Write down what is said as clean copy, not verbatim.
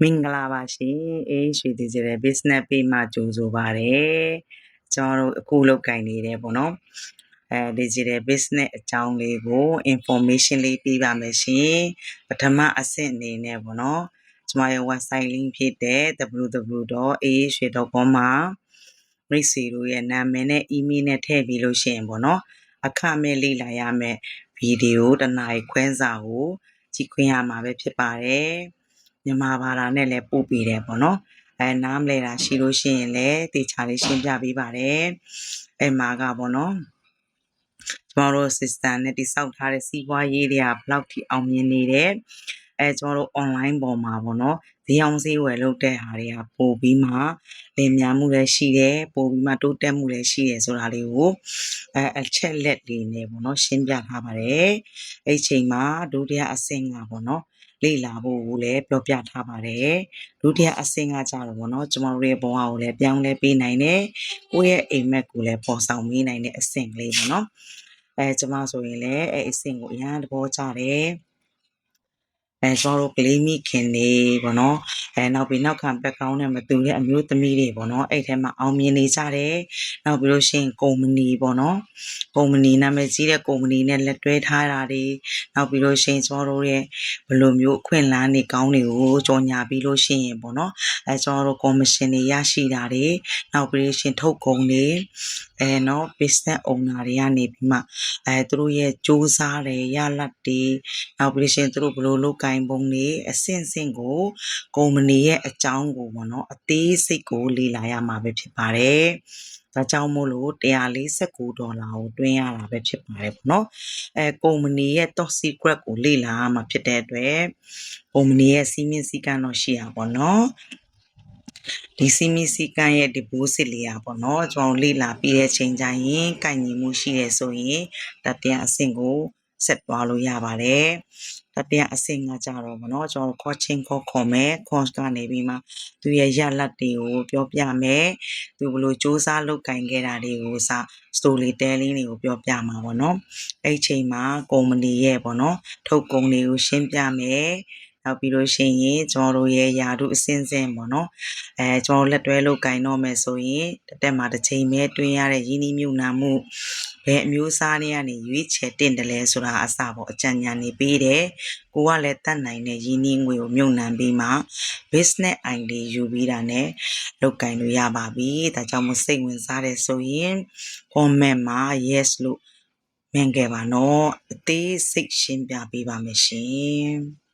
မင်္ဂလာပါရှင်ရွှေဒီဂျစ်တယ် business page မှာကြိုဆိုပါတယ်ကျွန်တော်တို့အခုလုပ်ကိုင်နေတယ်ပေါ့နော်digital business အကြောင်းလေးကို information လေးပေးပါမယ်ရှင်ပထမအဆင့်အနေနဲ့ပေါ့နော်ကျွန်မရဲ့ website link ဖြစ်တဲ့ www.aashwe.com မှာမိတ်ဆွေတို့ရဲ့နာမည်နဲ့ email နဲ့ထည့်ပြီးလို့ရှိရင်ပေါ့နော်အခမဲ့လေ့လာရမယ့်ဗီဒီယိုတစ်နာရီခွဲစာကိုကြည့်ခွင့်ရမှာပဲဖြစ်ပါတယ်မြန်မာဘာသာနဲ့လည်းပို့ပေးတယ်ပေါ့နော်နားမလဲတာရှိလို့ရှိရင်လည်းတေချာလေးရှင်းပြပေးပါတယ်မှာကပေါ့နော်ကျွန်တော်တို့ system နဲ့တိစောက်ထားတဲ့စီးပွားရေးတွေကဘယ်လောက်ထိအောင်မြင်နေတယ်ကျွန်တော်တို့ online ပေါ်မှာပေါ့နော်ဈေးအောင်ဈေးဝယ်လုပ်တဲ့ဟာတွေကပို့ပြီးမှလည်များမှုလည်းရှိတယ်ပို့ပြီးမှတိုးတက်မှုလည်းရှိတယ်ဆိုတာလေးကိုအချက်လက်လေးနဲ့ပေါ့နော်ရှင်းပြထားပါတယ်အဲ့ချိန်မှာဒုတိယအဆင့်ကပေါ့နော်လေ့လာဖို့ကိုလည်းပြောပြထားပါတယ်ဒုတိယအဆင့်ကကြတော့ပေါ့နော်ကျွန်တော်တို့ရဲ့ဘဝကိုလည်းပြောင်းလဲပေးနိုင်တယ်ကိုယ့်ရဲ့အိမ်မက်ကိုလည်းပေါ်ဆောင်ပေးနိုင်တဲ့အဆင့်ကလေးပေါ့နော်ကျွန်မဆိုရင်လည်းအဲ့အဆင့်ကိုအများသဘောကျတယ်ကျွန်တော်တို့ကလေးမိခင်တွေပေါ့နော်နောက်ပြီးနောက်ခံ background နဲ့မတူတဲ့အမျိုးသမီးတွေပေါ့နော်အဲ့ထဲမှာအောင်မြင်နေကြတယ်နောက်ပြီးလို့ရှိရင်ကုမ္ပဏီပေါ့နော်ကုမ္ပဏီနာမည်ကြီးတဲ့ကုမ္ပဏီနဲ့လက်တွဲထားတာတွေနောက်ပြီးလို့ရှိရင်ကျွန်တော်တို့ရဲ့ဘယ်လိုမျိုးအခွင့်အလမ်းတွေကောင်းတွေကိုကြော်ညာပြီးလို့ရှိရင်ပေါ့နော်ကျွန်တော်တို့ commission တွေရရှိတာတွေနောက်ပြီးလို့ရှိရင်ထုတ်ကုန်တွေနော် business owner တွေကနေပြီးမှသူတို့ရဲ့စူးစမ်းတယ်ရလတ်တွေနောက်ပြီးရှင်သူတို့ဘယ်လိုလုပ်ကိုင်ပုံတွေအဆင့်ဆင့်ကိုကုမ္ပဏီရဲ့အကြောင်းကိုပေါ့နော်အသေးစိတ်ကိုလေ့လာရမှာပဲဖြစ်ပါတယ်ဒါကြောင့်မို့လို့$149ကိုတွင်းရတာပဲဖြစ်ပါတယ်ပေါ့နော်ကုမ္ပဏီရဲ့ top secret ကိုလေ့လာရမှာဖြစ်တဲ့အတွက်ကုမ္ပဏီရဲ့စီးမင်းစည်းကမ်းတော့ရှိရပါတော့နော်ဒီစီမီစီကန်ရဲ့ deposit လေးอ่ะပေါ့เนาะကျွန်တော်လေ့လာပြီးတဲ့ချိန်ကျရင်ကိုင်ညီမှုရှိတယ်ဆိုရင်တတိယအဆင့်ကိုဆက်သွားလို့ရပါတယ်တတိယအဆင့်ကကြတော့ပေါ့เนาะကျွန်တော် coaching ခေါ်မယ် coach ကနေပြီးမှသူရဲ့ရလတ်တွေကိုပြောပြမယ်သူဘယ်လိုစူးစမ်းလုပ်ကင်ခဲ့တာတွေကိုစ story telling တွေကိုပြောပြမှာပေါ့เนาะအဲ့ချိန်မှာကုမ္ပဏီရဲ့ပေါ့เนาะထုတ်ကုန်တွေကိုရှင်းပြမယ်နောက်ပြီးလို့ရှိရင်ကျွန်တော်တို့ရဲ့ယာတုအစင်းစင်းပေါ့နော်ကျွန်တော်လက်တွဲလုပ်ကင်တော့မယ်ဆိုရင်တက်မှာတစ်ချိန်ပဲတွင်းရတဲ့ရင်းနှီးမြှုပ်နှံမှုဘယ်အမျိုးအစားတွေကနေရွေးချယ်တင်တယ်လဲဆိုတာအစပေါ့အကြံဉာဏ်နေပေးတယ်ကိုကလည်းတတ်နိုင်တဲ့ရင်းနှီးငွေကိုမြှုပ်နှံပြီးမှ business idea ယူပြီးတာနဲ့လုပ်ကင်လို့ရပါပြီဒါကြောင့်မို့စိတ်ဝင်စားတယ်ဆိုရင် comment မှာ yes လို့မြင်ခဲ့ပါနော်အသေးစိတ်ရှင်းပြပေးပါမယ်ရှင်